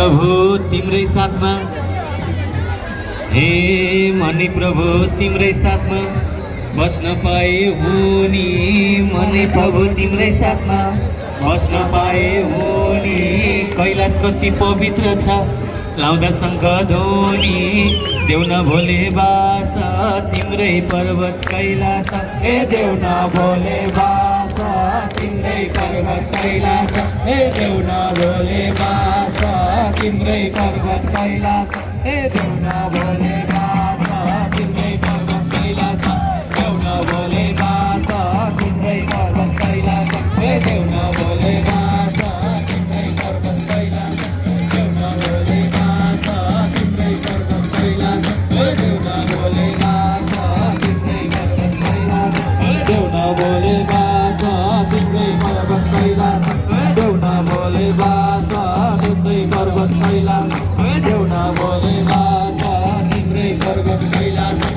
प्रभु तिम्रै साथमा, हे मनी प्रभु तिम्रै साथमा बस्न पाए हुनी, मनी प्रभु तिम्रै साथमा बस्न पाए हुनी। कैलाश कति पवित्र छ, लाउँदा शङ्ख ध्वनि, देऊ न भोले बास तिम्रै पर्वत कैलाश, हे देऊ न भोले बास तिम्रै पर्वत कैलाश, हे देऊ न भोले बास तिम्रै पर्वत कैलाश, हे देऊ न भोले बास तिम्रै पर्वत कैलाश, देऊ न भोले बास तिम्रै पर्वत कैलाश, हे देऊ न भोले बास तिम्रै पर्वत कैलाश, देऊ न भोले बास तिम्रै पर्वत कैलाश, हे देऊ न भोले बास तिम्रै पर्वत कैलाश, देऊ न भोले बास तिम्रै पर्वत कैलाश, देऊ न भोले बास तिम्रै पर्वत कैलाश, देऊ न भोले बास तिम्रै पर्वत कैलाश।